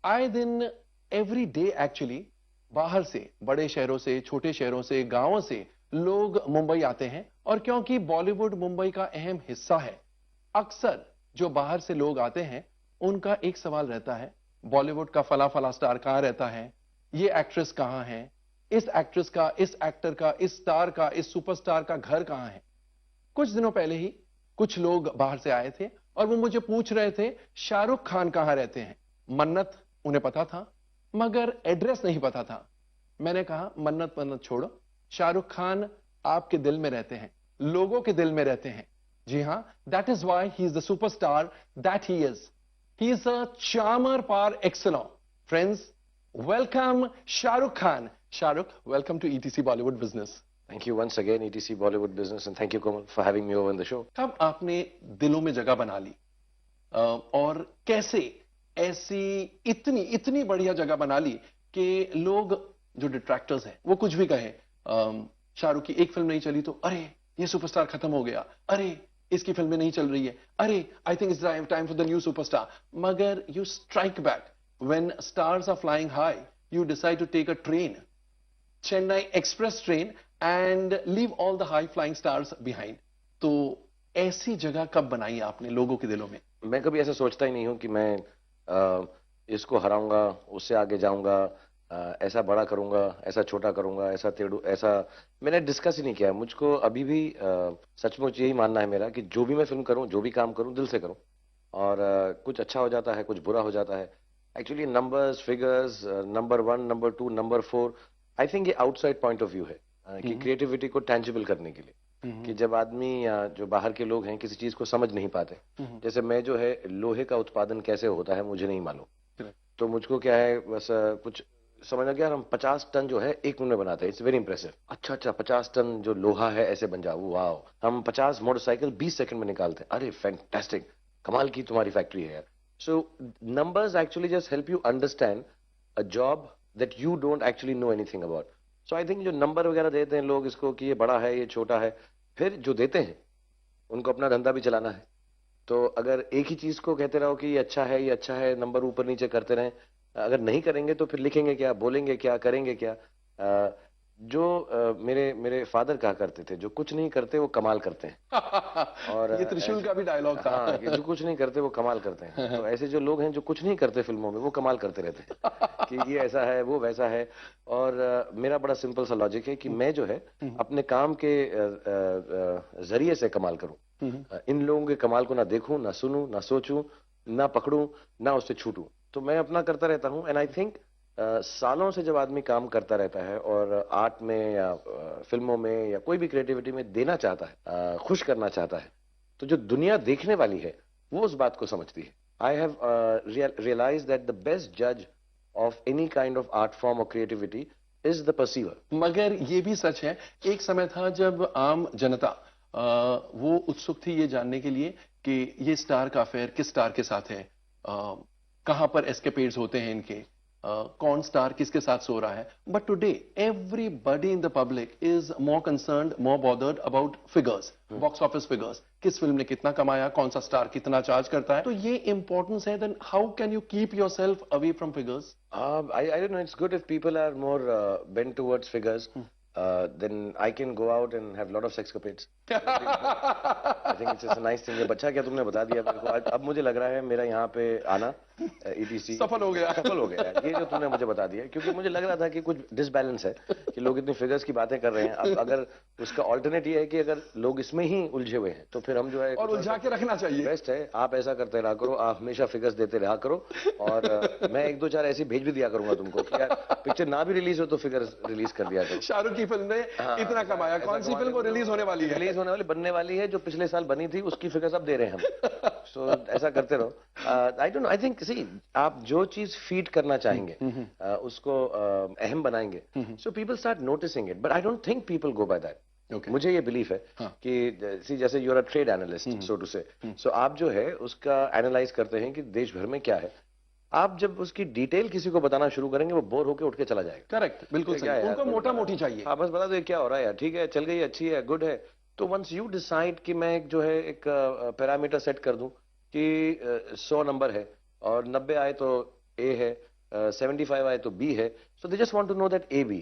आए दिन, every day actually, बाहर से, बड़े शहरों से, छोटे शहरों से, गांवों से लोग मुंबई आते हैं। और क्योंकि बॉलीवुड मुंबई का अहम हिस्सा है, अक्सर जो बाहर से लोग आते हैं उनका एक सवाल रहता है, बॉलीवुड का फला फला स्टार कहां रहता है, ये एक्ट्रेस कहां है, इस एक्ट्रेस का, इस एक्टर का, इस स्टार का, इस सुपरस्टार का घर कहां है। कुछ दिनों पहले ही कुछ लोग बाहर से आए थे और वो मुझे पूछ रहे थे शाहरुख खान कहां रहते हैं। मन्नत उन्हें पता था, मगर एड्रेस नहीं पता था। मैंने कहा मन्नत मन्नत छोड़ो, शाहरुख खान आपके दिल में रहते हैं, लोगों के दिल में रहते हैं। जी हां, that is why he is the superstar that he is. He is a charmer par excellence. Friends, welcome Shahrukh Khan. Shahrukh, welcome to ETC Bollywood Business. Thank you once again, ETC Bollywood Business, and thank you, Komal, for having me over on the show. कब आपने दिलों में जगह बना ली और कैसे ऐसी इतनी इतनी बढ़िया जगह बना ली कि लोग जो डिट्रैक्टर्स हैं वो कुछ भी कहें, शाहरुख की एक फिल्म नहीं चली तो अरे ये सुपरस्टार खत्म हो गया, अरे इसकी फिल्में नहीं चल रही है, अरे I think it's time for the new superstar. मगर you strike back when stars are flying high, you decide to take a train, Chennai Express train, and leave all the high flying stars behind. तो ऐसी जगह कब बनाई आपने लोगों के दिलों में? मैं कभी ऐसा सोचता ही नहीं हूं कि मैं इसको हराऊंगा, उससे आगे जाऊंगा, ऐसा बड़ा करूंगा, ऐसा छोटा करूंगा, ऐसा तेड़ू, ऐसा मैंने डिस्कस ही नहीं किया। मुझको अभी भी सचमुच यही मानना है मेरा कि जो भी मैं फिल्म करूं, जो भी काम करूं, दिल से करूं। और कुछ अच्छा हो जाता है, कुछ बुरा हो जाता है। Actually numbers, figures, number 1, number 2, number 4, I think ये आउटसाइड पॉइंट ऑफ व्यू है कि क्रिएटिविटी को टेंजिबल करने के लिए। कि जब आदमी या जो बाहर के लोग हैं किसी चीज को समझ नहीं पाते, जैसे मैं जो है लोहे का उत्पादन कैसे होता है मुझे नहीं मालूम, तो मुझको क्या है बस कुछ समझ गया, हम 50 टन जो है 1 मिनट में बनाते हैं, इट्स वेरी इंप्रेसिव। अच्छा 50 टन जो लोहा है ऐसे बन जाओ, वाओ। हम 50 मोटरसाइकिल 20 सेकंड में निकालते हैं, अरे फैंटास्टिक, कमाल की तुम्हारी फैक्ट्री है यार। So numbers actually just help you understand a job that you don't actually know anything about. So I think जो नंबर वगैरह देते हैं लोग इसको कि ये बड़ा है, ये छोटा है, फिर जो देते हैं उनको अपना धंधा भी चलाना है। तो अगर एक ही चीज को कहते रहो कि ये अच्छा है, ये अच्छा है, नंबर ऊपर नीचे करते रहें, अगर नहीं करेंगे तो फिर लिखेंगे क्या, बोलेंगे क्या, करेंगे क्या। मेरे फादर कहा करते थे, जो कुछ नहीं करते वो कमाल करते हैं। और ये त्रिशूल का भी डायलॉग था। हाँ, कि जो कुछ नहीं करते वो कमाल करते हैं। तो ऐसे जो लोग हैं जो कुछ नहीं करते फिल्मों में, वो कमाल करते रहते हैं कि ये ऐसा है, वो वैसा है। और मेरा बड़ा सिंपल सा लॉजिक है कि मैं जो है अपने काम के जरिए से कमाल करूं, इन लोगों के कमाल को ना देखूं, ना सुनूं, ना सोचूं, ना पकड़ूं, ना उससे छूटूं। तो मैं अपना करता रहता हूं। एंड आई थिंक सालों से जब आदमी काम करता रहता है और आर्ट में या फिल्मों में या कोई भी क्रिएटिविटी में देना चाहता है, खुश करना चाहता है, तो जो दुनिया देखने वाली है वो उस बात को समझती है। I have realise that the best जज of any kind of art form और क्रिएटिविटी इज द परसीवर। मगर ये भी सच है, एक समय था जब आम जनता वो उत्सुक थी ये जानने के लिए कि ये स्टार का अफेयर किस स्टार के साथ है, कहां पर एस्केपेड्स होते हैं इनके, कौन स्टार किसके साथ सो रहा है। But today everybody in the public is more concerned, more bothered about figures, box office figures, किस फिल्म ने कितना कमाया, कौन सा स्टार कितना चार्ज करता है। तो ये इंपॉर्टेंस है। Then how can you keep yourself away from figures? I don't know, it's good if people are more bent towards figures. Then I can go out and have lot of sexcapades. I think it's just a nice thing. ये बच्चा क्या तुमने बता दिया मेरे को। अब मुझे लग रहा है मेरा यहाँ पे आना ETC सफल हो गया। सफल हो गया ये जो तुमने मुझे बता दिया, क्योंकि मुझे लग रहा था कि कुछ डिसबैलेंस है कि लोग इतनी फिगर्स की बातें कर रहे हैं। अब अगर उसका ऑल्टरनेट ये है कि अगर लोग इसमें ही उलझे हुए हैं तो फिर हम जो है और उलझा के रखना चाहिए। बेस्ट है आप ऐसा करते रहा करो, आप हमेशा फिगर्स देते रहा करो। और मैं 1-2-4 ऐसी भेज भी दिया करूंगा तुमको कि यार पिक्चर ना भी रिलीज हो तो फिगर्स रिलीज कर दिया करो। शाहरुख की फिल्म ने इतना कमाया, कौन सी फिल्म वो रिलीज होने वाली है? रिलीज होने वाली, बनने वाली है, जो पिछले साल बनी थी उसकी फिगर्स अब दे रहे हैं हम। सो ऐसा करते रहो। I don't know, I think see आप जो चीज फीड करना चाहेंगे उसको अहम बनाएंगे, so people start noticing it. But I don't think people go by that. Okay. मुझे ये बिलीफ है कि जैसे you are a trade analyst so to say, so आप जो है उसका एनालाइज करते हैं कि देश भर में क्या है। आप जब उसकी डिटेल किसी को बताना शुरू करेंगे वो बोर होकर उठ के चला जाएगा। करेक्ट, बिल्कुल सही। उनको मोटा मोटी चाहिए। हाँ, बस बता दो क्या हो रहा है यार, ठीक है, चल गई, अच्छी है, गुड है। तो वंस यू डिसाइड कि मैं जो है एक पैरामीटर सेट कर दूं कि 100 नंबर है और 90 आए तो ए है 75 आए तो B है. So they just want to know that A, B.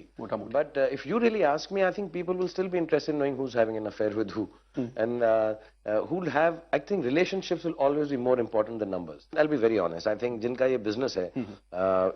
But if you really ask me, I think people will still be interested in knowing who's having an affair with who. And who'll have, I think relationships will always be more important than numbers. I'll be very honest. I think jinka ye business hai,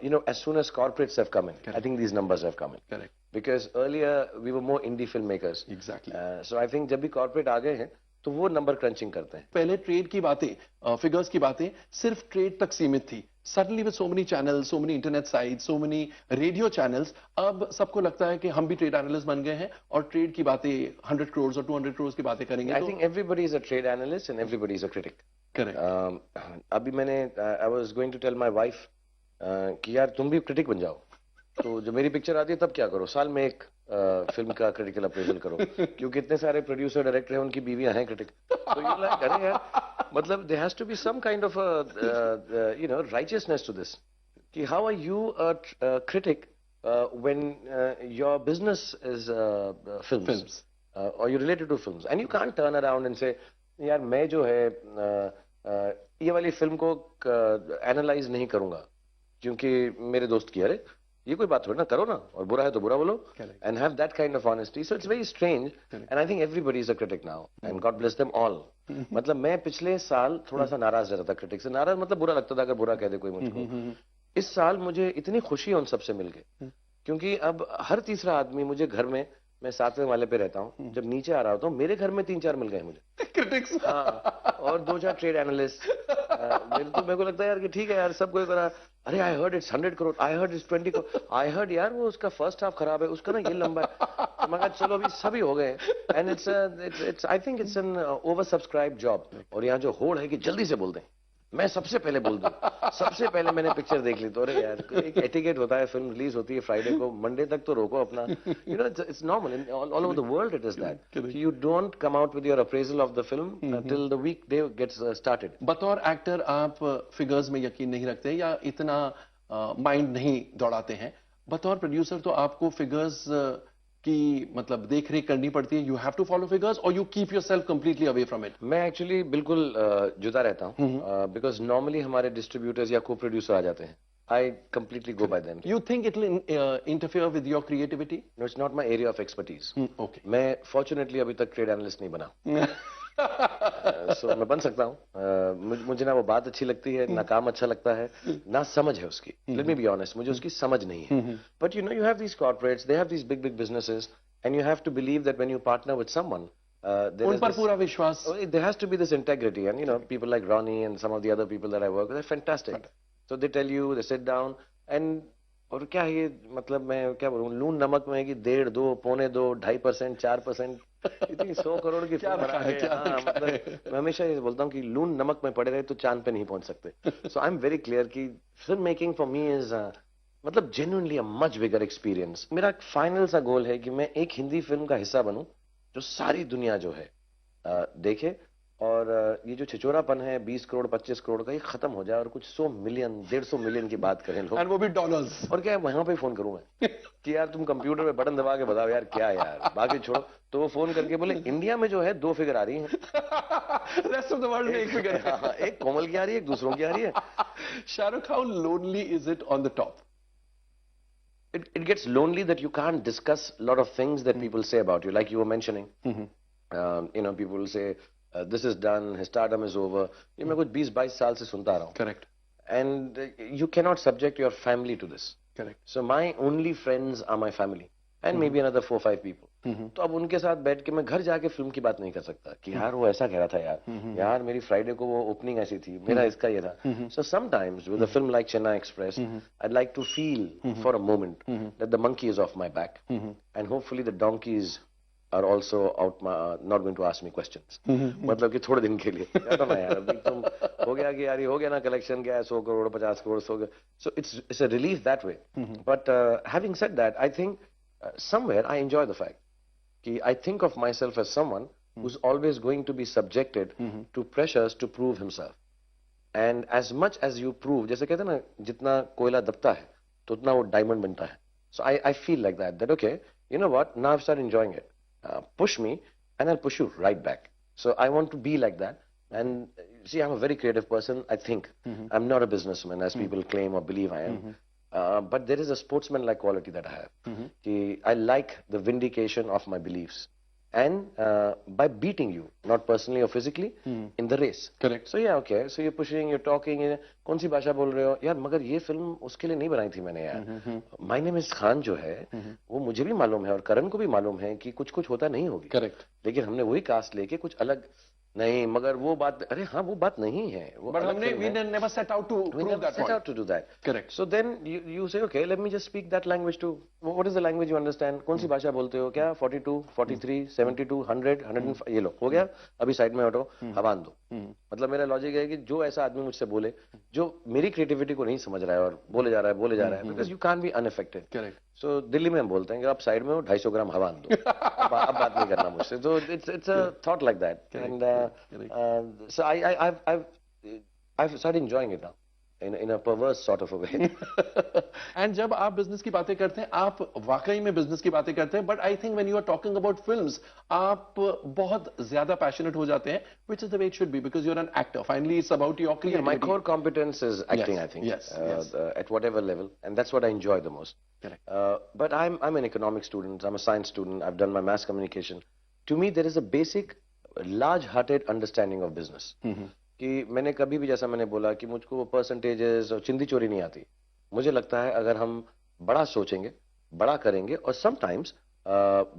you know, as soon as corporates have come in, I think these numbers have come in. Correct. Because earlier we were more indie filmmakers. Exactly. So I think जब भी corporate आ गए हैं, तो वो number crutching करते हैं. पहले trade की बातें, फिगर्स की बातें सिर्फ ट्रेड तक सीमित थी. Suddenly with so many channels, so many internet site, so many radio channels, अब सबको लगता है कि हम भी ट्रेड एनालिस्ट बन गए हैं और ट्रेड की बातें 100 करोड़ और 200 करोड़ की बातें करेंगे. I think everybody is a trade analyst and everybody is a critic. Correct. अभी मैंने I was going to tell my wife कि यार तुम भी क्रिटिक बन जाओ. तो जब मेरी पिक्चर आती है तब क्या करो, साल में एक फिल्म का क्रिटिकल अप्रेजल करो, क्योंकि इतने सारे प्रोड्यूसर डायरेक्टर हैं, उनकी बीवियां हैं क्रिटिक. तो यू लाइक अरे यार, मतलब there has to be some kind of you know righteousness to this, कि how are you a critic when your business is films और you related to films, and you can't turn around and say यार मैं जो है ये वाली film को analyse नहीं करूंगा क्योंकि मेरे दोस्त की. अरे ये कोई बात थोड़ी ना, करो ना, और बुरा है तो बुरा बोलो, and have that kind of honesty. So it's very strange, and I think everybody is a critic now, and God bless them all. मतलब मैं पिछले साल थोड़ा सा नाराज रहता था क्रिटिक से. नाराज मतलब बुरा लगता था अगर बुरा कह दे कोई मुझको. इस साल मुझे इतनी खुशी है उन सबसे मिलके, क्योंकि अब हर तीसरा आदमी मुझे घर में, मैं 7वें माले पे रहता हूँ, जब नीचे आ रहा होता हूँ मेरे घर में 3-4 मिल गए मुझे क्रिटिक्स. हाँ, और 2-4 ट्रेड एनालिस्ट. मेरे को लगता है यार कि ठीक है यार, सब कोई करा. अरे I heard it's 100 crore, I heard it's 20 crore, I heard यार वो उसका फर्स्ट हाफ खराब है, उसका ना ये लंबा है. तो मैं कहा चलो अभी सभी हो गए, and it's I think it's an over subscribe job. और यहाँ जो होड़ है कि जल्दी से बोल दें, मैं सबसे पहले बोल दूं, सबसे पहले मैंने पिक्चर देख ली. तो अरे यार एक एटिकेट होता है, फिल्म रिलीज होती है फ्राइडे को, मंडे तक तो रोको अपना. You know it's normal in all over the world, it is that you don't come out with your appraisal of the film till the week day gets started. बतौर actor आप figures में यकीन नहीं रखते या इतना माइंड नहीं दौड़ाते हैं. बतौर प्रोड्यूसर तो आपको फिगर्स की मतलब देख रेख करनी पड़ती है. You have to follow figures और you keep yourself completely away from it. मैं एक्चुअली बिल्कुल जुदा रहता हूँ, बिकॉज नॉर्मली हमारे डिस्ट्रीब्यूटर्स या को प्रोड्यूसर आ जाते हैं. I completely go by them. You think it will interfere with your creativity? No, it's not my area of expertise. Okay. मैं फॉर्चुनेटली अभी तक ट्रेड एनालिस्ट नहीं बना. सो मैं बन सकता हूँ. मुझे ना वो बात अच्छी लगती है, ना काम अच्छा लगता है, ना समझ है उसकी. लेट मी बी ऑनेस्ट, मुझे उसकी समझ नहीं है. But you know you have these corporates, they have these big big businesses, and you have to believe that when you partner with someone, उन पर पूरा विश्वास. There has to be this integrity, and you know people like Ronnie and some of the other people that I work with are fantastic. So they tell you, they sit down, and और क्या है ये, मतलब मैं क्या बोलूं, लून नमक में है कि 1.5, 2, 2.25, 2.5%, 4%, इतनी 100 करोड़ की फिल्म बना के. मतलब मैं हमेशा ये बोलता हूँ कि लून नमक में पड़े रहे तो चांद पे नहीं पहुंच सकते. So I am very clear कि film making for me is मतलब genuinely a much bigger experience. मेरा फाइनल सा गोल है कि मैं एक हिंदी फिल्म का हिस्सा बनूं जो सारी दुनिया जो है देखे, और ये जो छिचोरापन है 20 करोड़ 25 करोड़ का, ये खत्म हो जाए और कुछ 100 मिलियन 150 मिलियन की बात करें लोग, एंड वो भी डॉलर्स. और क्या है, वहां पे फोन करूं मैं कि यार तुम कंप्यूटर पे बटन दबा के बताओ यार क्या यार, बाकी छोड़ो. तो वो फोन करके बोले इंडिया में जो है 2 फिगर आ रही हैं, रेस्ट ऑफ द वर्ल्ड में 1 फिगर है. एक कोमल की आ रही है, एक दूसरों की आ रही है. Shahrukh, how lonely is it on the top? It gets lonely that you can't discuss a lot of things that people say about you, like you were mentioning. You know, people will say this is done, his stardom is over. ये मैं कुछ 20-22 साल से सुनता आ रहा हूँ. Correct. And you cannot subject your family to this. Correct. So my only friends are my family, and maybe another 4-5 people. तो अब उनके साथ बैठ के मैं घर जाके फिल्म की बात नहीं कर सकता कि यार वो ऐसा कह रहा था यार, यार मेरी फ्राइडे को वो ओपनिंग ऐसी थी, मेरा इसका ये था. So sometimes with a film like Chennai Express, I'd like to feel for a moment that the monkey is off my back, and hopefully the donkeys are also out not going to ask me questions. मतलब कि थोड़े दिन के लिए कहता ना यार, अभी तुम हो गया कि यार ये हो गया ना, कलेक्शन क्या है 100 crore 50 crore 100. So it's a relief that way. But having said that, I think somewhere I enjoy the fact कि I think of myself as someone who's always going to be subjected to pressures to prove himself. And as much as you prove, जैसे कहते हैं ना, जितना कोयला दबता है तो उतना वो डायमंड बनता है. So I feel like that okay, you know what, now I've started enjoying it. Push me and I'll push you right back. So I want to be like that. And see, I'm a very creative person, I think. I'm not a businessman as people claim or believe I am. but there is a sportsman-like quality that I have. कि I like the vindication of my beliefs. And by beating you, not personally or physically, in the race. Correct. So yeah, okay. So you're pushing, you're talking. कौन सी भाषा बोल रहे हो यार? मगर ये film उसके लिए नहीं बनाई थी मैंने यार. My name is Khan जो है, वो मुझे भी मालूम है और करण को भी मालूम है कि कुछ कुछ होता नहीं होगी. करेक्ट. लेकिन हमने वही कास्ट लेके कुछ अलग नहीं, मगर वो बात, अरे हाँ वो बात नहीं है. But हमने we never set out to prove that point. Set out to do that. Correct. So then you say, okay, let me just speak that language too. What is the language you understand? कौन सी भाषा बोलते हो? क्या 42, 43, 72, 100, 105 ये लो हो गया. अभी side में हटो, हवान दो. मतलब मेरा लॉजिक है कि जो ऐसा आदमी मुझसे बोले जो मेरी क्रिएटिविटी को नहीं समझ रहा है और बोले जा रहा है, because you can't be unaffected. Correct. So Delhi में हम बोलते हैं कि आप साइड में हो, 250 ग्राम हवान दो. अब बात नहीं करना मुझसे. So it's a thought like that. And so I've started enjoying it now in a perverse sort of a way. And जब आप बिजनेस की बातें करते हैं, आप वाकई में बिजनेस की बातें करते हैं, but I think when you are talking about films, आप बहुत ज्यादा passionate हो जाते हैं, which is the way it should be, because you're an actor. Finally, it's about your creativity. Yeah, my core competence is acting, Yes, I think. yes, yes. At whatever level, and that's what I enjoy the most. Correct. But I'm an economics student. I'm a science student. I've done my mass communication. To me, there is a basic, large-hearted understanding of business. कि मैंने कभी भी, जैसा मैंने बोला, कि मुझको वो परसेंटेजेस और चिंदी चोरी नहीं आती. मुझे लगता है अगर हम बड़ा सोचेंगे, बड़ा करेंगे और समटाइम्स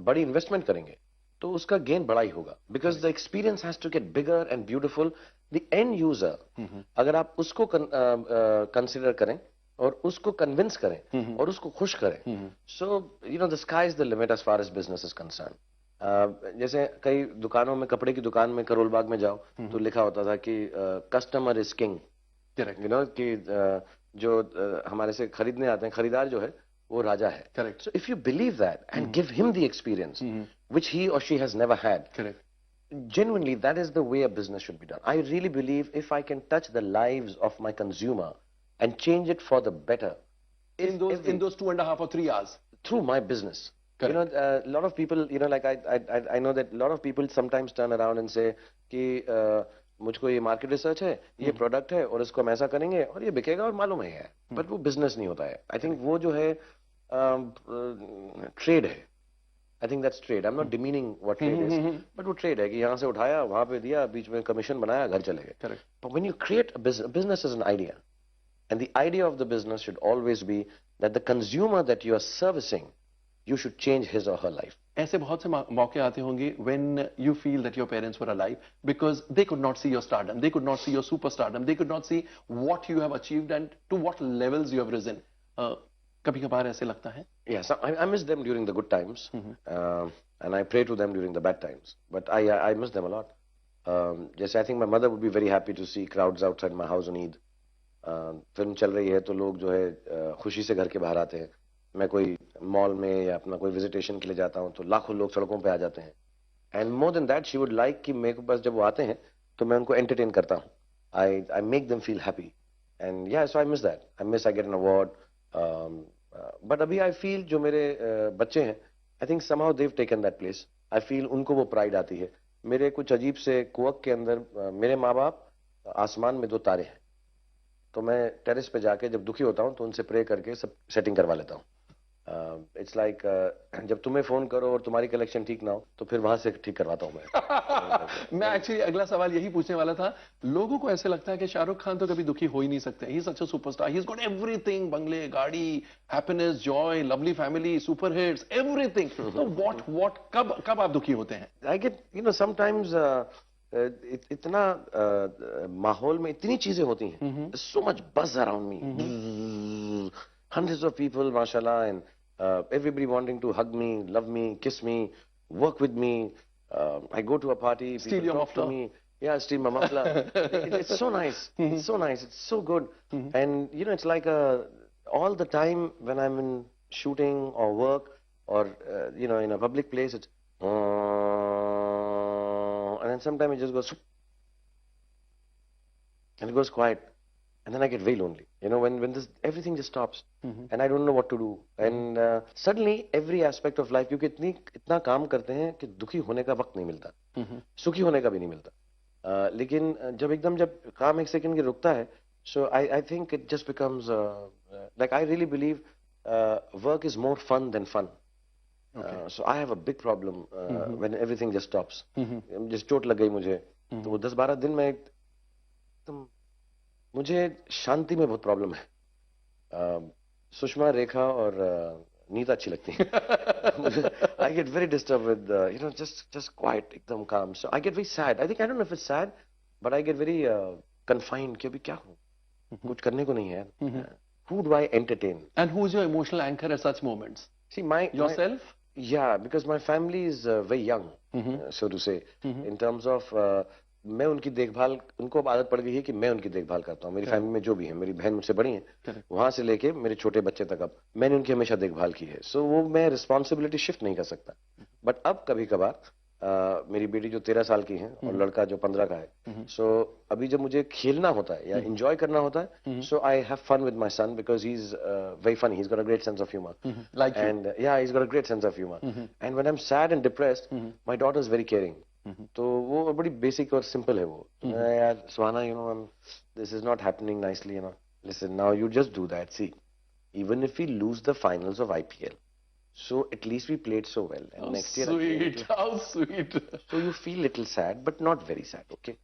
बड़ी इन्वेस्टमेंट करेंगे तो उसका गेन बड़ा ही होगा. Because the experience has to get bigger and beautiful. The end user, अगर आप उसको कंसिडर करें और उसको कन्विंस करें और उसको खुश करें, so you know the sky is the limit as far as business is concerned. जैसे कई दुकानों में, कपड़े की दुकान में करोल बाग में जाओ तो लिखा होता था कि customer is king. You know कि जो हमारे से खरीदने आते हैं, खरीदार जो है वो राजा है. Correct. So if you believe that and give him the experience which he or she has never had, Correct. genuinely that is the way a business should be done. I really believe if I can touch the lives of my consumer and change it for the better In those 2.5 or 3 hours. through my business. Correct. You know, a lot of people, you know, like I know that a lot of people sometimes turn around and say कि मुझको ये market research है, ये product है और इसको हम ऐसा करेंगे और ये बिकेगा और मालूम है. बट वो बिजनेस नहीं होता है. आई थिंक वो जो है ट्रेड है. I think that's trade. I am not demeaning what trade is, but वो ट्रेड है कि यहाँ से उठाया, वहां पे दिया, बीच में कमीशन बनाया, घर चले गए. Correct. But when you create a business is an idea, and the idea of the business should always be that the consumer that you are servicing, you should change his or her life. ऐसे बहुत से मौके आते होंगे when you feel that your parents were alive because they could not see your stardom, they could not see your superstardom, they could not see what you have achieved and to what levels you have risen. कभी कभार ऐसे लगता है? Yes, I miss them during the good times, and I pray to them during the bad times. But I miss them a lot. जैसे I think my mother would be very happy to see crowds outside my house on Eid. Film चल रही है तो लोग जो है खुशी से घर के बाहर आते हैं. मैं कोई मॉल में या अपना कोई विजिटेशन के लिए जाता हूँ तो लाखों लोग सड़कों पे आ जाते हैं. And more than that she would like कि मेरे पास जब वो आते हैं तो मैं उनको एंटरटेन करता हूँ. I make them feel happy and yeah so I miss that. I miss I get an award. But अभी आई फील जो मेरे बच्चे हैं, I think somehow they've taken that place. I feel उनको वो प्राइड आती है. मेरे कुछ अजीब से कुवक के अंदर मेरे माँ बाप आसमान में 2 तारे हैं, तो मैं टेरेस पे जाके जब दुखी होता हूँ तो उनसे प्रे करके सब सेटिंग करवा लेता हूँ. इट्स लाइक जब तुम्हें फोन करो और तुम्हारी कलेक्शन ठीक ना हो तो फिर वहां से ठीक करवाता हूँ मैं. मैं एक्चुअली अगला सवाल यही पूछने वाला था. लोगों को ऐसे लगता है कि शाहरुख खान तो कभी दुखी हो ही नहीं सकते. He is such a superstar. He has got everything, बंगले, गाड़ी, happiness, Joy, lovely family, super hits, everything. तो व्हाट कब आप दुखी होते हैं? I get, you know, sometimes इतना माहौल में इतनी चीजें होती हैं, so much buzz around me, hundreds of people, mashallah, and everybody wanting to hug me, love me, kiss me, work with me. I go to a party, steal your talk to me. Yeah, steal my muffler. It's so nice. It's so nice. It's so good. And you know, it's like all the time when I'm in shooting or work or you know, in a public place, it's and then sometimes it just goes and it goes quiet, and then I get very lonely, you know, when this everything just stops, and I don't know what to do, and suddenly every aspect of life, क्योंकि इतना काम करते हैं कि दुखी होने का वक्त नहीं मिलता, सुखी होने का भी नहीं मिलता. लेकिन जब काम 1 सेकंड के रुकता है So I think it just becomes like I really believe work is more fun than fun. Okay. So I have a big problem when everything just stops. जिस चोट लग गई मुझे तो वो 10-12 दिन में एकदम मुझे शांति में बहुत प्रॉब्लम है. सुषमा, रेखा और नीता अच्छी लगती है. I get very disturbed with just quiet, एकदम calm. So I get very sad. I think I don't know if it's sad, but I get very confined कि अभी क्या करूं? कुछ करने को नहीं है. Who do I entertain? And who's your emotional anchor at such moments? See, Yourself? Yeah, because my family is very young, so to say, in terms of मैं उनकी देखभाल, उनको अब आदत पड़ गई है कि मैं उनकी देखभाल करता हूँ. मेरी फैमिली में जो भी है, मेरी बहन मुझसे बड़ी है, वहां से लेके मेरे छोटे बच्चे तक अब मैंने उनकी हमेशा देखभाल की है. सो वो मैं रिस्पॉन्सिबिलिटी शिफ्ट नहीं कर सकता. बट अब कभी कभार मेरी बेटी जो 13 साल की है और लड़का जो 15 का है, सो अभी जब मुझे खेलना होता है या एंजॉय करना होता है, so I have fun with my son because he is very funny. He has got a great sense of humour. Like you. And yeah he has got a great sense of humour. And when I am sad and depressed, my daughter is very caring. तो वो बड़ी basic और simple है वो. यार Suhana, this is not happening nicely, listen now you just do that. C, even if we lose the finals of IPL, so at least we played so well. And How next year, sweet, how sweet. so you feel little sad, but not very sad. Okay,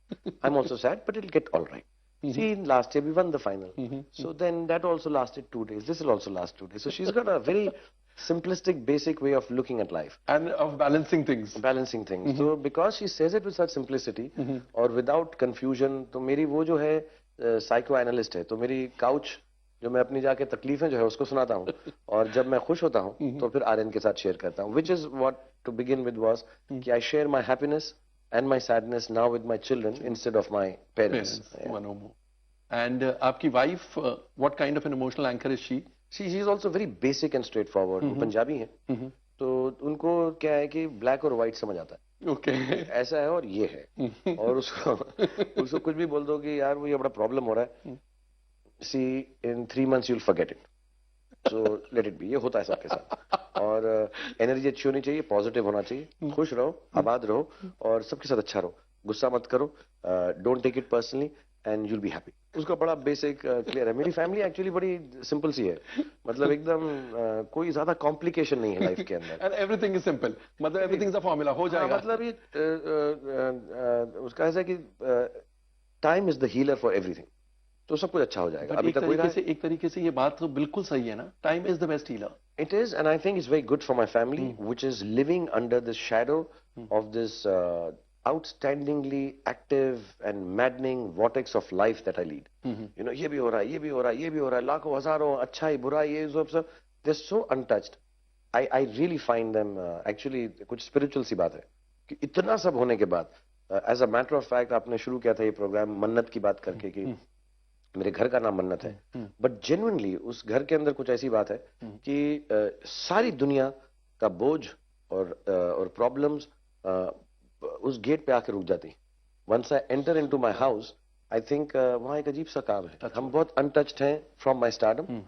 I'm also sad, but it'll get all right. See, last year we won the final. So then that also lasted 2 days. This will also last 2 days. So she's got a very simplistic, basic way of looking at life. And of balancing things. Balancing things. So because she says it with such simplicity or without confusion, तो मेरी वो जो है psychoanalyst है, तो मेरी couch जो मैं अपनी जाके तकलीफें जो है उसको सुनाता हूँ, और जब मैं खुश होता हूँ तो फिर आर्यन के साथ शेयर करता हूँ. Which is what to begin with was कि I share my happiness and my sadness now with my children instead of my parents. One or more. And आपकी wife, what kind of an emotional anchor is she? She is also very basic and straightforward. वो पंजाबी है, तो उनको क्या है कि black और white समझ आता है. Okay. ऐसा है और ये है, और उसको कुछ भी बोल दो कि यार वो ये बड़ा प्रॉब्लम हो रहा है. See, in 3 months you'll forget it. So let it be. ये होता है सबके साथ. और एनर्जी अच्छी होनी चाहिए, पॉजिटिव होना चाहिए, खुश रहो, आबाद रहो, और सबके साथ अच्छा रहो. गुस्सा मत करो, don't take it personally, and you'll be happy. उसका बड़ा बेसिक क्लियर है. मेरी फैमिली एक्चुअली बड़ी सिंपल सी है, मतलब एकदम कोई ज्यादा कॉम्प्लिकेशन नहीं है लाइफ के अंदर. And everything is simple. मतलब everything is a formula. हो जाएगा. मतलब ये उसका ऐसा है कि time is the healer for everything. तो सब कुछ अच्छा हो जाएगा. अभी तक एक तरीके से ये बात तो बिल्कुल सही है ना. Time is the best healer. It is, and I think it's very good for my family, which is living under the shadow of this outstandingly active and maddening vortex of life that I lead. ये भी हो रहा है, ये भी हो रहा है, ये भी हो रहा है, लाखों हजारों, अच्छाई बुराई, ये सब they're so untouched. I really find them actually कुछ spiritual सी बात है कि इतना सब होने के बाद, as a matter of fact, आपने शुरू किया था ये प्रोग्राम मन्नत की बात करके कि मेरे घर का नाम मन्नत है, बट जेन्युइनली उस घर के अंदर कुछ ऐसी बात है कि सारी दुनिया का बोझ और प्रॉब्लम्स उस गेट पे आके रुक जाती. Once I enter into my house, I think वहां एक अजीब सा काम है. हम बहुत अनटच्ड हैं from my stardom,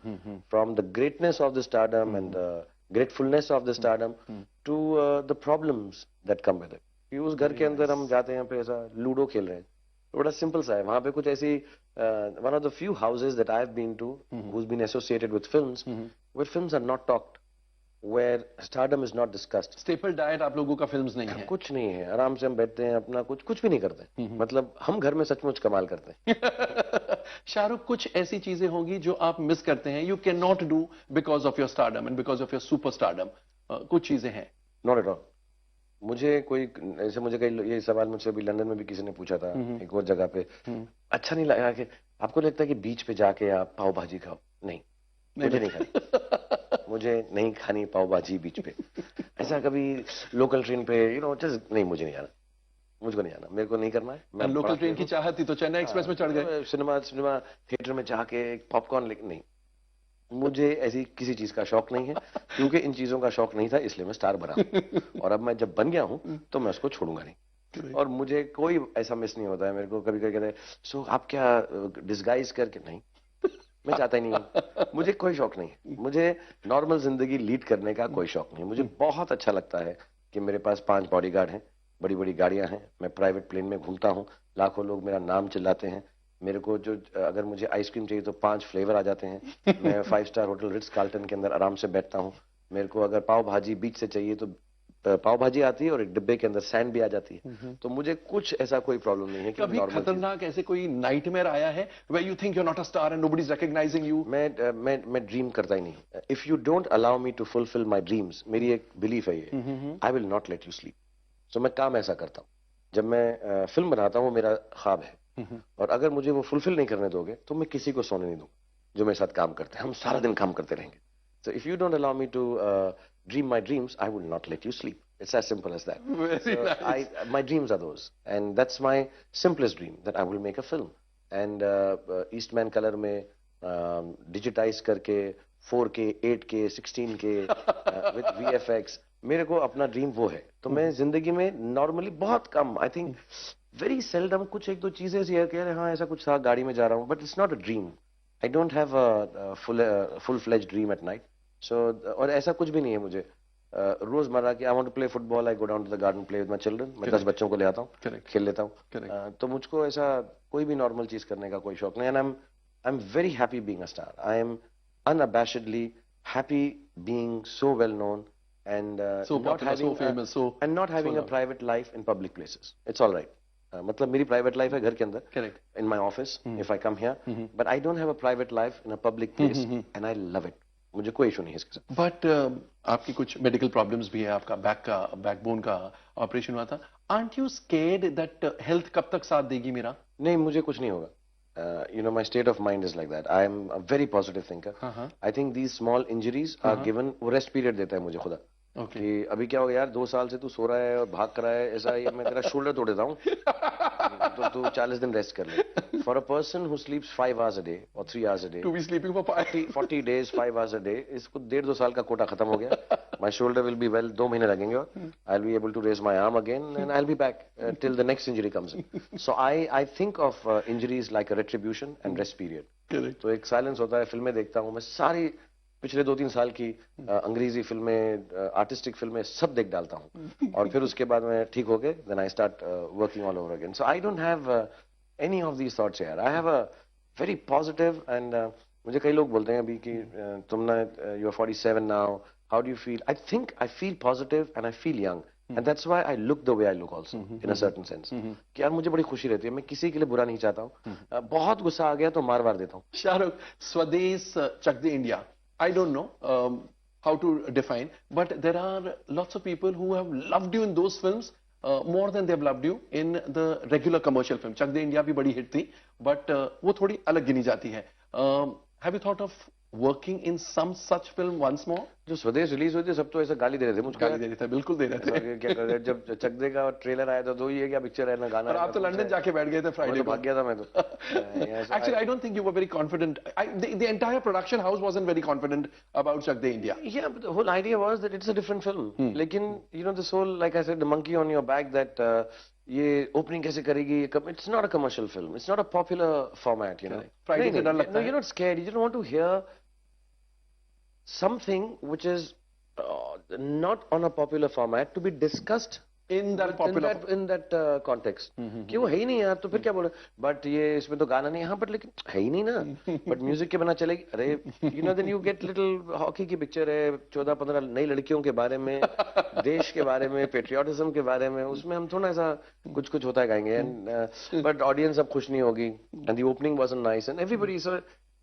from the greatness of the stardom and the gratefulness of the stardom to the problems that come with it. उस घर के अंदर हम जाते हैं पे ऐसा लूडो खेल रहे हैं, बड़ा सिंपल सा है. वहां पे कुछ ऐसी one of the few houses that I've been to who's been associated with films, where films are not talked, where stardom is not discussed. Staple diet आप लोगों का फिल्म्स नहीं है. कुछ नहीं है, आराम से हम बैठते हैं, अपना कुछ भी नहीं करते. मतलब हम घर में सचमुच कमाल करते हैं. शाहरुख, कुछ ऐसी चीजें होंगी जो आप मिस करते हैं, you can not do because of your stardom and because of your super stardom. कुछ चीजें हैं. Not at all. मुझे कोई ऐसे, मुझे कई ये सवाल मुझसे अभी लंदन में भी किसी ने पूछा था एक और जगह पे, अच्छा नहीं लगा कि आपको लगता है कि बीच पे जाके आप पाव भाजी खाओ? नहीं, मुझे नहीं खानी. मुझे नहीं खानी पाव भाजी बीच पे. ऐसा कभी लोकल ट्रेन पे जस्ट नहीं, मुझे नहीं जाना, मुझको नहीं जाना, मेरे को नहीं करना है. मैं लोकल ट्रेन की चाहत थी तो चेन्नई एक्सप्रेस में चढ़ गए. सिनेमा थिएटर में जाके पॉपकॉर्न, लेकिन नहीं, मुझे ऐसी किसी चीज का शौक नहीं है, क्योंकि इन चीजों का शौक नहीं था, इसलिए मैं स्टार बना. और अब मैं जब बन गया हूं तो मैं उसको छोड़ूंगा नहीं. और मुझे कोई ऐसा मिस नहीं होता है. मेरे को कभी कभी कहते हैं, सो आप क्या डिस्गाइज करके? नहीं, मैं चाहता ही नहीं हूं. मुझे कोई शौक नहीं है. मुझे नॉर्मल जिंदगी लीड करने का कोई शौक नहीं. मुझे बहुत अच्छा लगता है कि मेरे पास 5 बॉडीगार्ड हैं, बड़ी बड़ी गाड़ियां हैं, मैं प्राइवेट प्लेन में घूमता हूं, लाखों लोग मेरा नाम चिल्लाते हैं. मेरे को जो अगर मुझे आइसक्रीम चाहिए तो 5 फ्लेवर आ जाते हैं। मैं 5 स्टार होटल रिट्स कार्ल्टन के अंदर आराम से बैठता हूँ। मेरे को अगर पाव भाजी बीच से चाहिए तो पाव भाजी आती है और एक डिब्बे के अंदर सैंड भी आ जाती है। तो मुझे कुछ ऐसा कोई प्रॉब्लम नहीं है कि कभी नॉर्मल खतरनाक ऐसे कोई नाइटमेयर आया है where you think you're not a star and nobody's recognizing you? मैं ड्रीम करता ही नहीं। If you don't allow me to fulfil my dreams, मेरी एक बिलीफ है ये, I will not let you sleep. So मैं काम ऐसा करता हूँ, जब मैं फिल्म बनाता हूँ वो मेरा ख्वाब है, और अगर मुझे वो फुलफिल नहीं करने दोगे तो मैं किसी को सोने नहीं दूंगा जो मेरे साथ काम करते हैं। हम सारा दिन काम करते रहेंगे। So if you don't allow me to dream my dreams, I will not let you sleep. It's as simple as that. Very nice. My dreams are those, and that's my simplest dream, that I will make a film. And Eastman color में digitize करके 4K, 8K, 16K with VFX, मेरे को अपना dream वो है। तो मैं जिंदगी में नॉर्मली बहुत कम, आई थिंक वेरी सेल्डम, कुछ एक दो चीजें शेयर कह रहे, हाँ ऐसा कुछ था, गाड़ी में जा रहा हूँ, but it's not a dream. I don't have a full fledge dream at night. So और ऐसा कुछ भी नहीं है मुझे। रोजमर्रा की, I want to play football, I go down to the garden, play with my children. मैं 10 बच्चों को ले आता हूँ, खेल लेता हूँ। तो मुझको ऐसा कोई भी नॉर्मल चीज करने का कोई शौक नहीं। And I am very happy being a star. I am unabashedly happy being so well known and so not popular, having so famous, and not having a private life in public places. It's all right. मतलब मेरी private life है घर के अंदर, correct, in my office if I come here, but I don't have a private life in a public place and I love it. मुझे कोई issue नहीं है इसके साथ। बट आपकी कुछ मेडिकल प्रॉब्लम्स भी है, आपका बैकबोन का ऑपरेशन हुआ था। Aren't you scared that health कब तक साथ देगी मेरा? नहीं, मुझे कुछ नहीं होगा। You know, my state of mind is like that. I am a very positive thinker. I think these small injuries are given, वो rest period देता है मुझे खुदा। कि अभी क्या हो गया यार, 2 साल से तू सो रहा है और भाग कर रहा है, ऐसा ही मैं तेरा शोल्डर तोड़ देता हूँ, तो तू 40 दिन रेस्ट कर ले। For a person who sleeps 5 hours a day or 3 hours a day, to be sleeping for 40 days 5 hours a day, इसको 1.5-2 साल का कोटा खत्म हो गया। My shoulder will be well, 2 महीने लगेंगे और I'll be able to raise my arm again and I'll be back till the next injury comes in. So I think of injuries like a retribution and rest period. तो एक silence होता है, फिल्में देखता हूँ मैं, सारी पिछले 2-3 साल की अंग्रेजी फिल्में, आर्टिस्टिक फिल्में सब देख डालता हूँ, और फिर उसके बाद मैं ठीक हो गए, then I start working all over again. So I don't have any of these thoughts यार। I have a very positive and मुझे कई लोग बोलते हैं अभी कि तुम ना, you are 47 now, how do you feel? I think I feel positive and I feel young, and that's why I look the way I look also in a certain sense. कि यार मुझे बड़ी खुशी रहती है, मैं किसी के लिए बुरा नहीं चाहता हूँ। बहुत गुस्सा आ गया तो मार देता हूँ। शाहरुख, स्वदेश चक De India, I don't know how to define, but there are lots of people who have loved you in those films more than they have loved you in the regular commercial film. Chak De India भी बड़ी hit थी, but वो थोड़ी अलग गिनी जाती है। Have you thought of working in some such film once more? जो स्वदेश रिलीज हुई थी सब तो ऐसा गाली दे रहे थे मुझको। गाली दे रहे थे, बिल्कुल दे रहे थे। क्या कर रहे, जब चक दे का ट्रेलर आया था तो ये क्या पिक्चर है ना गाना। और आप तो लंदन जाके बैठ गए थे फ्राइडे को। भाग गया था मैं तो। Actually, I don't think you were very confident. The entire production house wasn't very confident about Chak De India. Yeah, but the whole idea was that it's a different film. लेकिन you know this whole, like I said, the monkey on your back, that ये opening कैसे करेगी, it's not a commercial film, it's not a popular format, you know. Friday से डर लगता है। No, you're not scared, you don't want to hear something which is not on a popular format to be discussed in that popular in that context. कि वो है ही नहीं यार, तो फिर क्या बोले, बट ये इसमें तो गाना नहीं, हाँ बट लेकिन है ही नहीं ना, बट म्यूजिक के बिना चलेगी। अरे you know, then you get little, hockey की पिक्चर है, 14-15 नई लड़कियों के बारे में, देश के बारे में, पेट्रियोटिज्म के बारे में, उसमें हम थोड़ा सा कुछ होता है गाएंगे, बट ऑडियंस अब खुश नहीं होगी, and the opening wasn't nice and everybody, so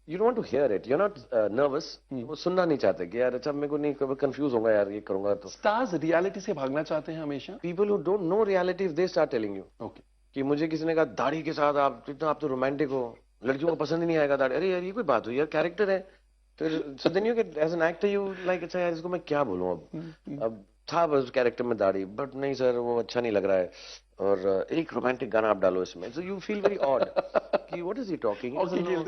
you don't want to hear it, you're not nervous, वो सुनना नहीं चाहते कि यार अच्छा मेरे को नहीं, कंफ्यूज होगा यार ये करूंगा तो। स्टार्स रियलिटी से भागना चाहते हैं हमेशा। People who don't know reality, if they start telling you, okay, कि मुझे किसी ने कहा दाढ़ी के साथ आप इतना, आप तो रोमांटिक हो, लड़कियों को पसंद ही नहीं आएगा दाढ़ी, अरे यार ये कोई बात हुई यार, कैरेक्टर है। फिर so then you get, as an actor you like, अच्छा यार इसको मैं क्या बोलूं अब था बस कैरेक्टर में दाढ़ी, बट नहीं सर वो अच्छा नहीं लग रहा है, और एक रोमांटिक गाना आप डालो इसमें, so you feel very odd कि what is he talking,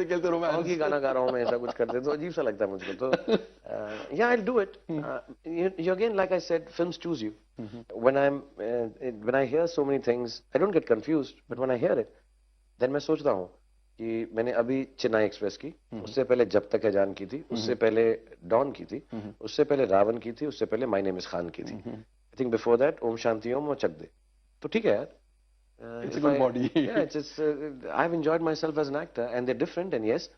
खेलते रोमांस, हॉकी गाना गा रहा हूँ मैं, ऐसा कुछ करते तो अजीब सा लगता है मुझको। तो yeah, I'll do it. You again, like I said, films choose you. When I hear so many things, I don't get confused, but when I hear it, then मैं सोचता हूँ कि मैंने अभी चेन्नई एक्सप्रेस की, उससे पहले जब तक है जान की थी, उससे पहले डॉन की थी, उससे पहले रावण की थी, उससे पहले माय नेम इज खान की थी, I think before that Om Shanti Om और चक दे। तो ठीक है यार, It's a good body. Yeah, I've enjoyed myself as an actor, and they're different. And yes,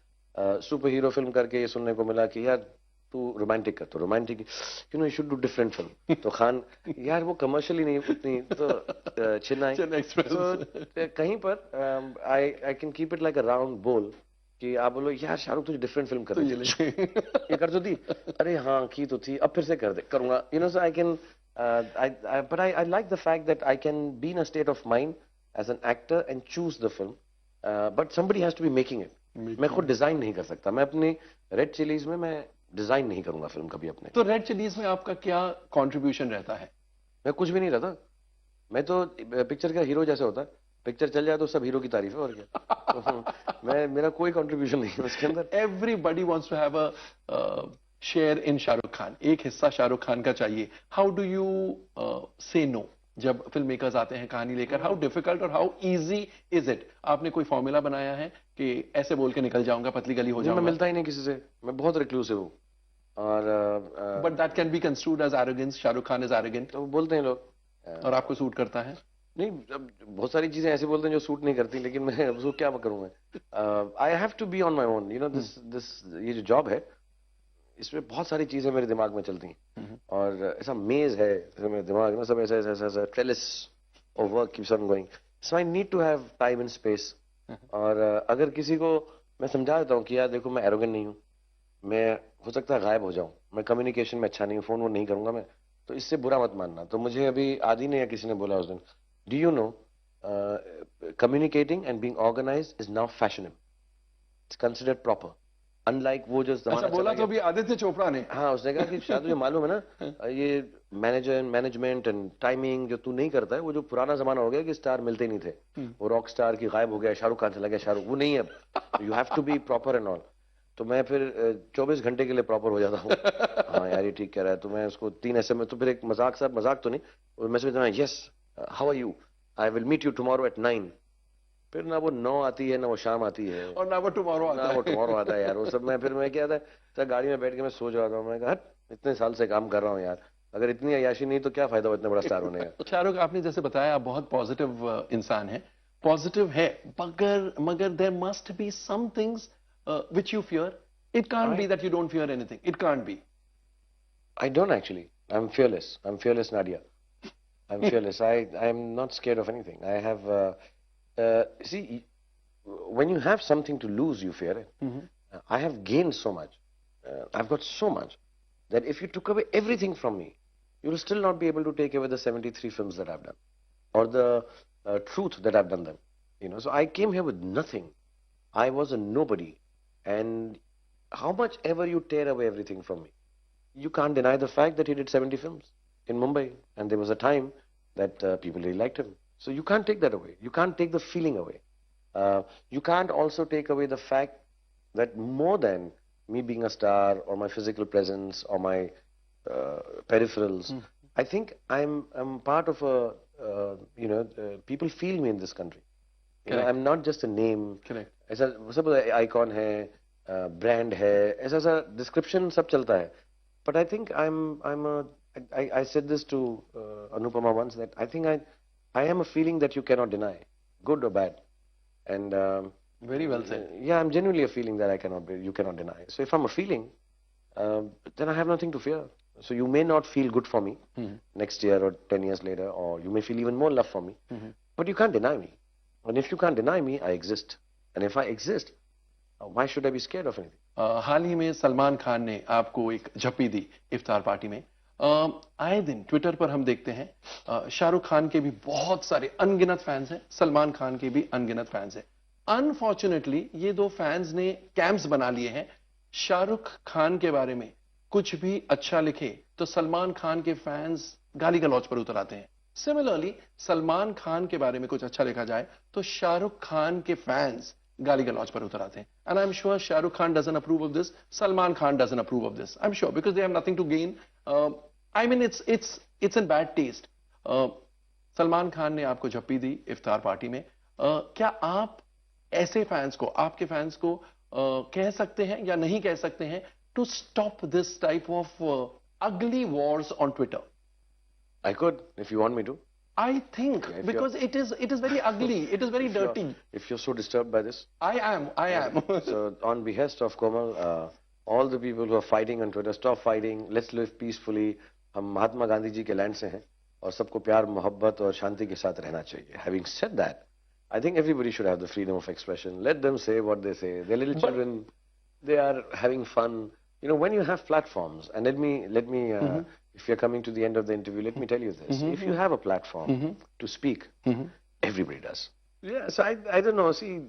super hero film करके ये सुनने को मिला कि यार तू रोमांटिक कर, तो romantic, you should do different film. तो खान, यार वो कमर्शियली नहीं उतनी, तो चेन्नई एक्सप्रेस. तो कहीं पर I can keep it like a round बोल कि आप बोलो यार शाहरुख तुझे डिफरेंट फिल्म कर, ये कर तो थी, अरे हाँ की तो थी, अब फिर से करूंगा, so I can. But I like the fact that I can be in a state of mind as an actor and choose the film. But somebody has to be making it. मैं खुद design नहीं कर सकता. मैं अपनी red chillies में मैं design नहीं करूंगा फिल्म कभी अपने. तो रेड चिलीज में आपका क्या कंट्रीब्यूशन रहता है? मैं कुछ भी नहीं रहता. मैं तो पिक्चर का हीरो जैसे होता है, पिक्चर चल जाए तो सब हीरो की तारीफ है और क्या. मेरा कोई कंट्रीब्यूशन नहीं है उसके अंदर. Everybody wants to have a share in Shahrukh Khan, एक हिस्सा शाहरुख खान का चाहिए. How do you say no जब फिल्म मेकर्स आते हैं कहानी लेकर? हाउ डिफिकल्ट और हाउ इजी इज इट? आपने कोई फॉर्मूला बनाया है कि ऐसे बोल के निकल जाऊंगा, पतली गली हो जाऊंगा? मैं मिलता ही नहीं किसी से, मैं बहुत रिक्लूसिव हूँ. और but that can be construed as arrogance. Shahrukh Khan is arrogant, तो बोलते हैं लोग. और आपको सूट करता है? नहीं, अब बहुत सारी चीजें ऐसे बोलते हैं जो सूट नहीं करती, लेकिन मैं उसको क्या करूँ. I have to be on my own. This ये जो जॉब है, इसमें बहुत सारी चीजें मेरे दिमाग में चलती हैं, और ऐसा मेज है मेरे दिमाग में, सब ऐसा ऐसा ऐसा trellis of work keeps on going. So I need to have time and space. और अगर किसी को मैं समझा देता हूँ कि यार देखो मैं एरोगेंट नहीं हूँ, मैं हो सकता है गायब हो जाऊं, मैं कम्युनिकेशन में अच्छा नहीं हूँ, फोन वो नहीं करूंगा मैं, तो इससे बुरा मत मानना. तो मुझे अभी आदि ने या किसी ने बोला उस दिन, do you know communicating and being organised is now fashionable, it's considered proper. Unlike वो जो जमाना बोला तो भी आदित्य चोपड़ा ने. हाँ, उसने कहा कि शायद तुझे मालूम है ना, ये मैनेजमेंट एंड टाइमिंग जो तू नहीं करता है, वो जो पुराना जमाना हो गया कि स्टार मिलते ही नहीं थे, वो रॉक स्टार की गायब हो गया, शाहरुख खान चला गया, शाहरुख वो नहीं है अब. You have to be proper and all. तो मैं फिर 24 घंटे के लिए प्रॉपर हो जाता हूँ. हाँ यार ये ठीक कह रहा है. तो मैं उसको 3 ऐसे में, तो फिर एक मजाक तो नहीं, मैं सोचता हूँ yes how are you, I will meet you tomorrow at 9. फिर ना वो 9 आती है, ना वो शाम आती है, और ना वो टुमारो आता है यार. वो सब मैं फिर मैं क्या था, गाड़ी में बैठ के मैं सो जाता हूँ. मैं कहा इतने साल से काम कर रहा हूँ यार, अगर इतनी अय्याशी नहीं तो क्या फायदा हो इतना बड़ा स्टार होने का. शाहरुख, आपने जैसे बताया आप बहुत पॉजिटिव इंसान है, पॉजिटिव है, मगर there must be some things which you fear. It can't be that you don't fear anything. It can't be. I don't actually. I am fearless Nadia. I'm fearless. I'm not scared of anything. I have see, when you have something to lose, you fear it. I have gained so much. I've got so much that if you took away everything from me, you will still not be able to take away the 73 films that I've done, or the truth that I've done them. So I came here with nothing. I was a nobody, and how much ever you tear away everything from me, you can't deny the fact that he did 70 films in Mumbai, and there was a time that people really liked him. So you can't take that away. You can't take the feeling away. You can't also take away the fact that more than me being a star or my physical presence or my peripherals, I think I'm part of a people feel me in this country. I'm not just a name. Correct. ऐसा सब icon है, brand है, ऐसा description सब चलता है. But I think I said this to Anupama once, that I think I am a feeling that you cannot deny, good or bad. And very well said. Yeah, I'm genuinely a feeling that you cannot deny. So if I'm a feeling, then I have nothing to fear. So you may not feel good for me next year or 10 years later, or you may feel even more love for me, but you can't deny me. And if you can't deny me, I exist. And if I exist, why should I be scared of anything? हाल ही में सलमान खान ने आपको एक झप्पी दी इफ्तार party में. आए दिन Twitter पर हम देखते हैं शाहरुख खान के भी बहुत सारे अनगिनत फैंस हैं, सलमान खान के भी अनगिनत फैंस हैं. अनफॉर्चुनेटली ये दो फैंस ने कैंप्स बना लिए हैं. शाहरुख खान के बारे में कुछ भी अच्छा लिखे तो सलमान खान के फैंस गाली गलौज पर उतर आते हैं. सिमिलरली सलमान खान के बारे में कुछ अच्छा लिखा जाए तो शाहरुख खान के फैंस गाली गलौज पर उतर आते हैं. And I am sure Shahrukh Khan doesn't approve of this, Salman Khan doesn't approve of this. I am sure because they have nothing to gain. I mean, it's in bad taste. Salman Khan ने आपको झप्पी दी इफ्तार पार्टी में. क्या आप ऐसे फैंस को, आपके फैंस को कह सकते हैं या नहीं कह सकते हैं to stop this type of ugly wars on Twitter? I could, if you want me to. I think Yeah, because it is very ugly. It is very dirty. if you're so disturbed by this, I am. I am. so on behest of Komal, all the people who are fighting on Twitter, stop fighting. Let's live peacefully. हम महात्मा गांधी जी के land से हैं और सबको प्यार मोहब्बत और शांति के साथ रहना चाहिए. Having said that, I think everybody should have the freedom of expression. Let them say what they say. They're little children. They are having fun. You know, when you have platforms, and let me, if you're coming to the end of the interview, let me tell you this. If you have a platform to speak, everybody does. Yeah, so I don't know. See,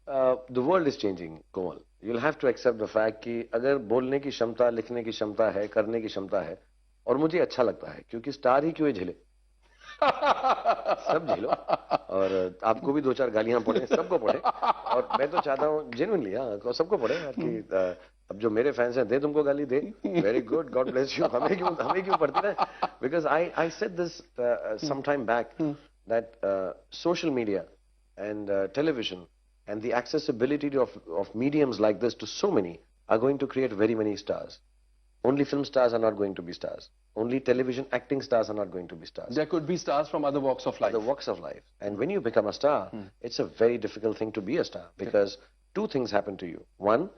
the world is changing, Komal. You'll have to accept the fact कि अगर बोलने की क्षमता, लिखने की क्षमता है, करने की क्षमता है, और मुझे अच्छा लगता है, क्योंकि स्टार ही क्यों है झेले? सब झेलो और आपको भी दो चार गालियां पड़े, सबको पड़े, और मैं तो चाहता हूँ जेन्युइनली, हाँ, सबको पड़े यार कि अब जो मेरे फैंस हैं दे तुमको गाली दे, very good, God bless you. हमें क्यों पड़ती है? Because I said this some time back that social media and television and the accessibility of mediums like this to so many are going to create very many stars. Only film stars are not going to be stars. Only television acting stars are not going to be stars. There could be stars from other walks of life. Other walks of life. And when you become a star, it's a very difficult thing to be a star because two things happen to you. One,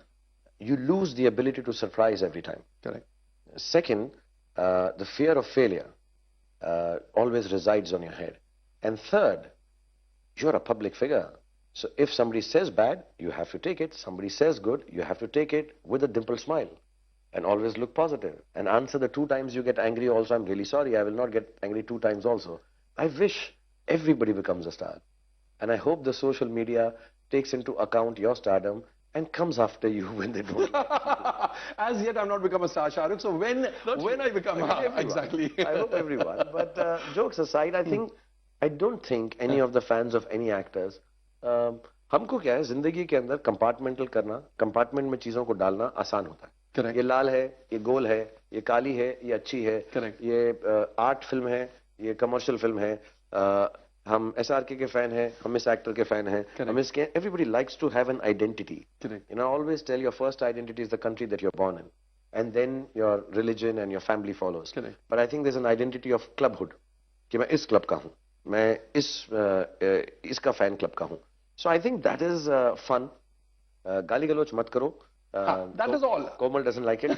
you lose the ability to surprise every time. Correct. Second, the fear of failure always resides on your head. And third, you're a public figure. So if somebody says bad, you have to take it. Somebody says good, you have to take it with a dimple smile and always look positive and answer the 2 times you get angry also. I'm really sorry, I will not get angry 2 times also. I wish everybody becomes a star. And I hope the social media takes into account your stardom and comes after you when they don't. As yet, I've not become a star, Shahrukh. So when I become, exactly. I hope everyone. But jokes aside, I don't think any of the fans of any actors. हमको क्या है जिंदगी के अंदर compartmental करना, compartment में चीजों को डालना आसान होता है. Correct. ये लाल है, ये गोल है, ये काली है, ये अच्छी है. Correct. ये आर्ट फिल्म है, ये कमर्शियल फिल्म है. हम SRK के फैन हैं, हम इस एक्टर के फैन हैं, हम इसके. Everybody likes to have an identity. Correct. You know, I always tell your first identity is the country that you're born in, and then your religion and your family follows. Correct. But I think there's an identity of clubhood. कि मैं इस club का हूँ, मैं इसका fan club का हूँ. So I think that is fun. गाली गलौच मत करो. That is all. Komal doesn't like it.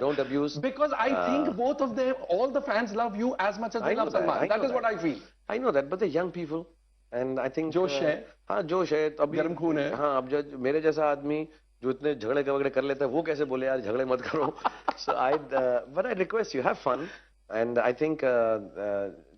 Don't abuse. Because I think both of them, all the fans love you as much as they love Salman. That is what I feel. I know that, but the young people, and I think जोश है. हाँ जोश है. अभी गर्म खून है. हाँ अब जो मेरे जैसा आदमी जो इतने झगड़े वगड़े कर लेता है वो कैसे बोले यार झगड़े मत करो. So but I request you have fun, and I think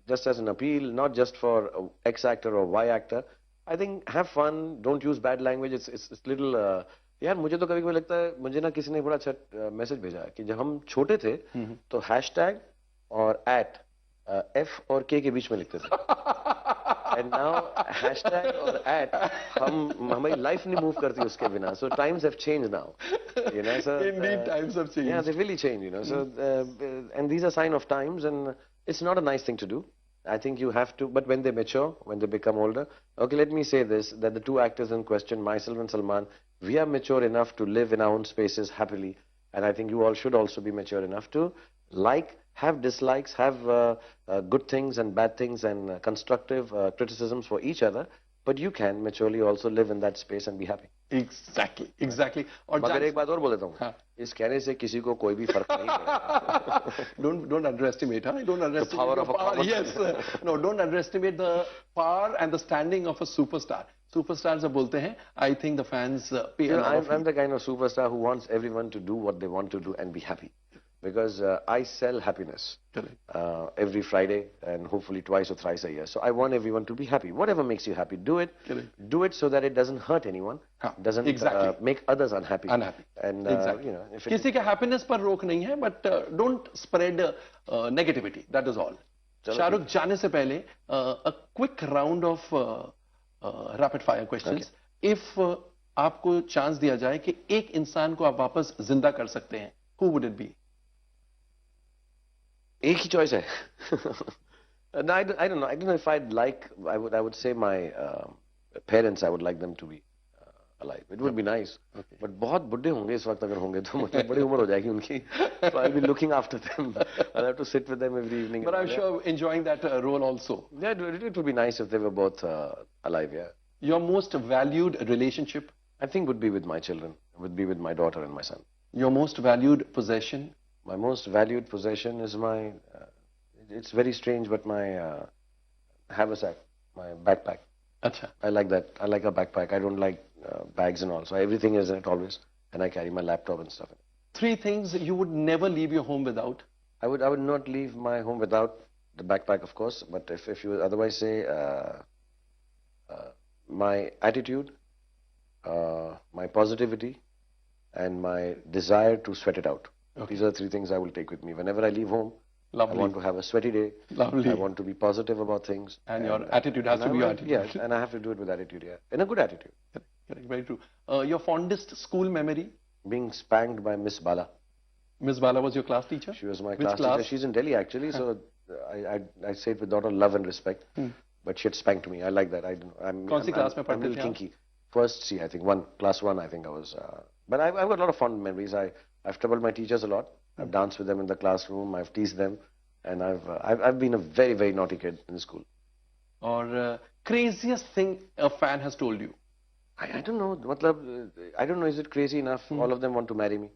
just as an appeal, not just for X actor or Y actor, I think have fun, don't use bad language. It's little यार मुझे तो कभी-कभी लगता है मुझे ना किसी ने बड़ा अच्छा मैसेज भेजा कि जब हम छोटे थे तो हैशटैग और F और K के बीच में लिखते थे. And now hashtag और हमारी लाइफ नहीं मूव करती उसके बिना. So times have changed now. You know, so indeed times have changed. Yeah, they really changed, you know. So and these are sign of times, and it's not a nice thing to do. I think you have to, but when they mature, when they become older. Okay, let me say this, that the 2 actors in question, myself and Salman, we are mature enough to live in our own spaces happily. And I think you all should also be mature enough to have dislikes, have good things and bad things and constructive criticisms for each other. But you can maturely also live in that space and be happy. Exactly. और मगर एक बात और बोल देता हूँ, इस कहने से किसी को कोई भी फर्क नहीं पड़ेगा. Don't underestimate, huh? Don't underestimate the power of a power. Yes. No, don't underestimate the power and the standing of a superstar. Superstars जब बोलते हैं, I think the fans pay a lot of heed. I'm the kind of superstar who wants everyone to do what they want to do and be happy. Because I sell happiness every Friday and hopefully twice or thrice a year. So I want everyone to be happy. Whatever makes you happy, do it. Do it so that it doesn't hurt anyone, doesn't make others unhappy. And you know, if किसी के happiness पर रोक नहीं है, but don't spread negativity. That is all. Shahrukh जाने से पहले a quick round of rapid fire questions. If आपको chance दिया जाए कि एक इंसान को आप वापस जिंदा कर सकते हैं, who would it be? एक ही choice है. No, I don't know. I don't know if I'd like. I would say my parents. I would like them to be alive. It would be nice. Okay. But बहुत बुड्ढे होंगे इस वक्त अगर होंगे तो मतलब बड़ी उम्र हो जाएगी उनकी. So I'll be looking after them. I'll have to sit with them every evening. But I'm sure enjoying that role also. Yeah, it would be nice if they were both alive. Yeah. Your most valued relationship? I think would be with my children. Would be with my daughter and my son. Your most valued possession? My most valued possession is my. It's very strange, but my haversack, my backpack. Acha. I like that. I like a backpack. I don't like bags and all. So everything is in it always, and I carry my laptop and stuff in it. 3 things you would never leave your home without? I would not leave my home without the backpack, of course. But if you otherwise say my attitude, my positivity, and my desire to sweat it out. Okay. These are 3 things I will take with me whenever I leave home. Lovely. I want to have a sweaty day. Lovely. I want to be positive about things. And your attitude has to be your attitude. Yes, and I have to do it with attitude, yeah. In a good attitude. Correct, very true. Your fondest school memory? Being spanked by Miss Bala. Miss Bala was your class teacher? She was my Which class teacher. She's in Delhi actually, so I say it with a lot of love and respect. But she had spanked me. I like that. I'm Kaun si class mein I'm a padhte little the aap? kinky. First C, I think. Class 1, I think I was. But I've got a lot of fond memories. I've troubled my teachers a lot. I've danced with them in the classroom. I've teased them. And I've been a very, very naughty kid in school. Or craziest thing a fan has told you? I don't know. Matlab, I don't know. Is it crazy enough? All of them want to marry me.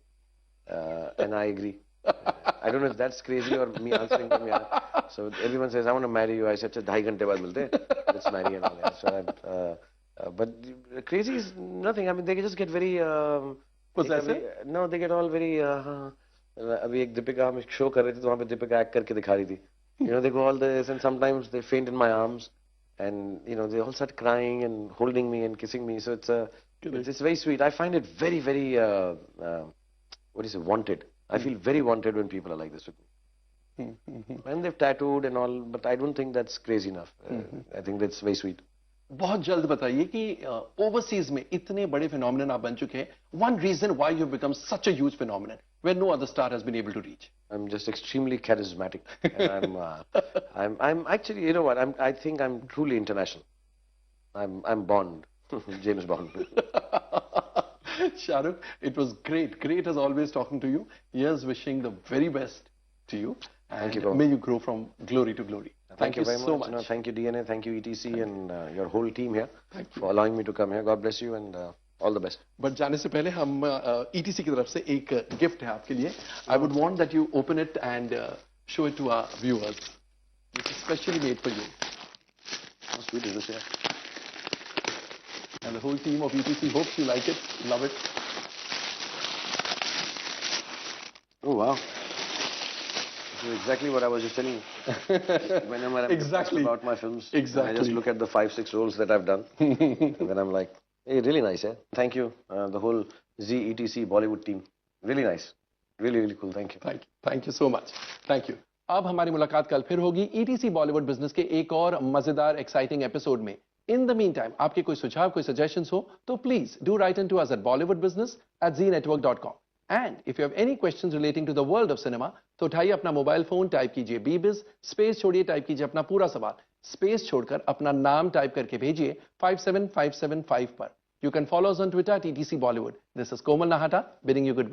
And I agree. I don't know if that's crazy or me answering them. Yeah. So everyone says, I want to marry you. I said, 2.5 ghante baad milte. Let's marry and all that. So but crazy is nothing. I mean, they just get very... Possessive? No, they get all very... अभी एक दीपिका हम show कर रहे थे तो वहाँ पे Deepika act करके दिखा रही थी. You know, they go all this and sometimes they faint in my arms and you know they all start crying and holding me and kissing me. So it's very sweet. I find it very, very what is it, wanted. I feel very wanted when people are like this with me. And they've tattooed and all, but I don't think that's crazy enough. I think that's very sweet. बहुत जल्द बताइए कि overseas में इतने बड़े phenomenon आप बन चुके हैं. One reason why you've become such a huge phenomenon where no other star has been able to reach. I'm just extremely charismatic. And I'm actually, you know what? I think I'm truly international. I'm Bond, James Bond. Shahrukh, it was great. Great as always talking to you. Here's wishing the very best to you. And Thank you, Paul. may you grow from glory to glory. Thank you very so much. much. No, thank you, DNA. Thank you, ETC, and your whole team here for allowing me to come here. God bless you and all the best. But जाने से पहले हम ETC की तरफ से एक gift है आपके लिए. I would want that you open it and show it to our viewers. It's especially made for you. How sweet is this here? And the whole team of ETC hopes you like it, love it. Oh wow. This is exactly what I was just telling you. Whenever I'm Exactly. about my films, Exactly. I just look at the 5-6 roles that I've done, and then I'm like, hey, really nice, eh? Thank you, the whole ZETC Bollywood team. Really nice. Really, really cool. Thank you. Thank you so much. Thank you. अब हमारी मुलाकात कल फिर होगी ETC Bollywood business के एक और मजेदार एक्साइटिंग एपिसोड में. इन द मीन टाइम आपके कोई सुझाव कोई सजेशंस हो तो please do write in to us at bollywoodbusiness@zenetwork.com. And if you have any questions relating to the world of cinema, तो उठाइए अपना मोबाइल फोन, टाइप कीजिए बीबिज, स्पेस छोड़िए, टाइप कीजिए अपना पूरा सवाल, स्पेस छोड़कर अपना नाम टाइप करके भेजिए 57575 पर. You can follow us on Twitter at ETC Bollywood. This is Komal Nahata bidding you goodbye.